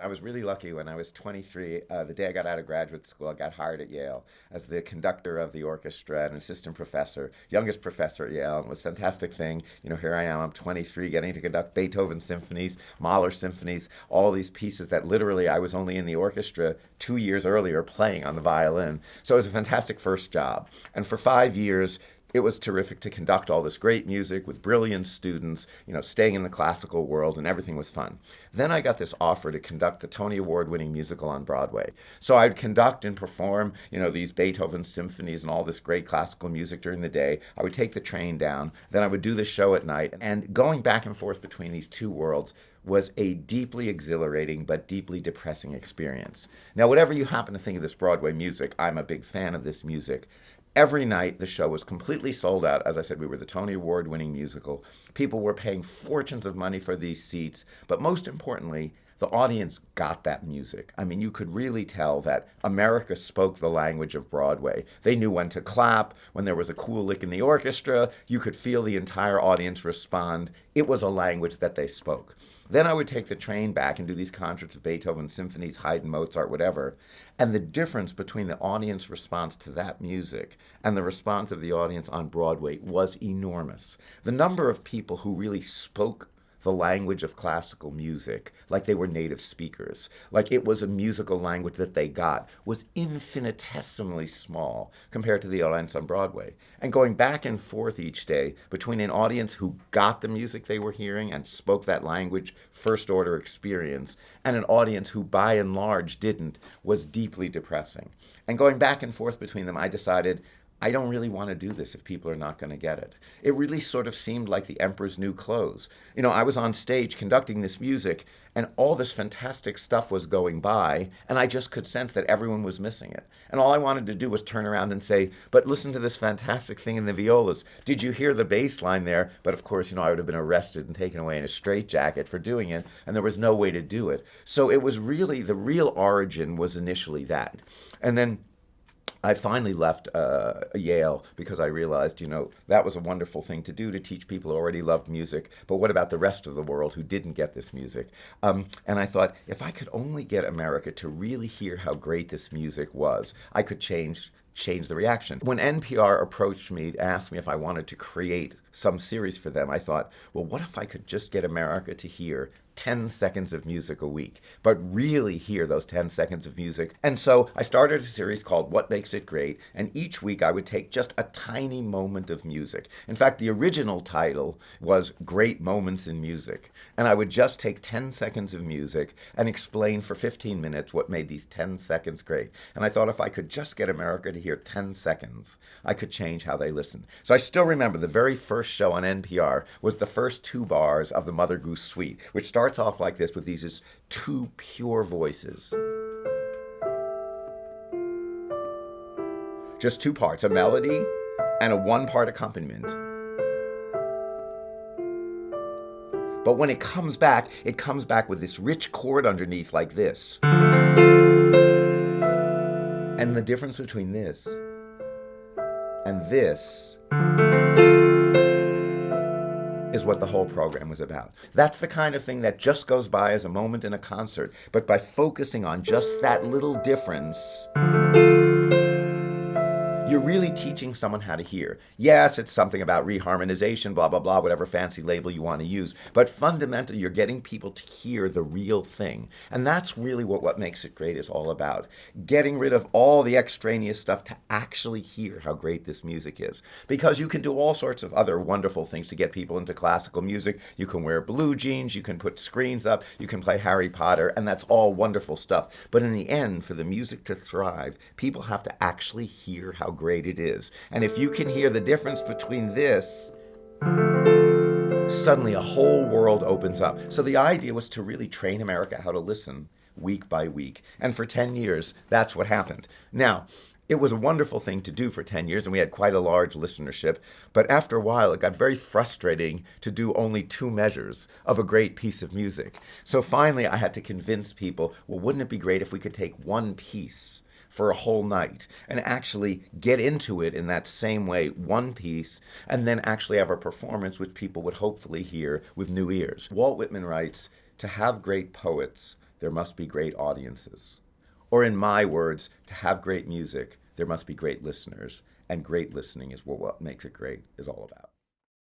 I was really lucky when I was 23. The day I got out of graduate school, I got hired at Yale as the conductor of the orchestra and assistant professor, youngest professor at Yale. It was a fantastic thing. Here I am, I'm 23, getting to conduct Beethoven symphonies, Mahler symphonies, all these pieces that literally I was only in the orchestra 2 years earlier playing on the violin. So it was a fantastic first job. And for 5 years, it was terrific to conduct all this great music with brilliant students, staying in the classical world, and everything was fun. Then I got this offer to conduct the Tony Award winning musical on Broadway. So I'd conduct and perform, these Beethoven symphonies and all this great classical music during the day. I would take the train down, then I would do the show at night. And going back and forth between these two worlds was a deeply exhilarating but deeply depressing experience. Now, whatever you happen to think of this Broadway music, I'm a big fan of this music. Every night, the show was completely sold out. As I said, we were the Tony Award winning musical. People were paying fortunes of money for these seats. But most importantly, the audience got that music. I mean, you could really tell that America spoke the language of Broadway. They knew when to clap, when there was a cool lick in the orchestra. You could feel the entire audience respond. It was a language that they spoke. Then I would take the train back and do these concerts of Beethoven symphonies, Haydn, Mozart, whatever. And the difference between the audience response to that music and the response of the audience on Broadway was enormous. The number of people who really spoke the language of classical music, like they were native speakers, like it was a musical language that they got, was infinitesimally small compared to the audience on Broadway. And going back and forth each day between an audience who got the music they were hearing and spoke that language, first order experience, and an audience who by and large didn't, was deeply depressing. And going back and forth between them, I decided, I don't really want to do this if people are not going to get it. It really sort of seemed like the emperor's new clothes. I was on stage conducting this music, and all this fantastic stuff was going by, and I just could sense that everyone was missing it. And all I wanted to do was turn around and say, but listen to this fantastic thing in the violas. Did you hear the bass line there? But of course, I would have been arrested and taken away in a straitjacket for doing it, and there was no way to do it. So it was really, the real origin was initially that. And then I finally left Yale because I realized, that was a wonderful thing to do, to teach people who already loved music. But what about the rest of the world who didn't get this music? And I thought, if I could only get America to really hear how great this music was, I could change the reaction. When NPR approached me to ask me if I wanted to create some series for them, I thought, well, what if I could just get America to hear 10 seconds of music a week, but really hear those 10 seconds of music? And so I started a series called What Makes It Great, and each week I would take just a tiny moment of music. In fact, the original title was Great Moments in Music, and I would just take 10 seconds of music and explain for 15 minutes what made these 10 seconds great. And I thought if I could just get America to hear 10 seconds, I could change how they listen. So I still remember the very first show on NPR was the first two bars of the Mother Goose Suite, which starts off like this with these just two pure voices. Just two parts, a melody and a one-part accompaniment. But when it comes back with this rich chord underneath like this. And the difference between this and this is what the whole program was about. That's the kind of thing that just goes by as a moment in a concert, but by focusing on just that little difference, you're really teaching someone how to hear. Yes, it's something about reharmonization, blah, blah, blah, whatever fancy label you want to use. But fundamentally, you're getting people to hear the real thing. And that's really what Makes It Great is all about. Getting rid of all the extraneous stuff to actually hear how great this music is. Because you can do all sorts of other wonderful things to get people into classical music. You can wear blue jeans, you can put screens up, you can play Harry Potter, and that's all wonderful stuff. But in the end, for the music to thrive, people have to actually hear how great it is. And if you can hear the difference between this, suddenly a whole world opens up. So the idea was to really train America how to listen week by week. And for 10 years, that's what happened. Now, it was a wonderful thing to do for 10 years, and we had quite a large listenership. But after a while, it got very frustrating to do only 2 measures of a great piece of music. So finally, I had to convince people, well, wouldn't it be great if we could take one piece for a whole night and actually get into it in that same way, one piece, and then actually have a performance which people would hopefully hear with new ears. Walt Whitman writes, "To have great poets, there must be great audiences. Or in my words, to have great music, there must be great listeners, and great listening is what makes it great is all about.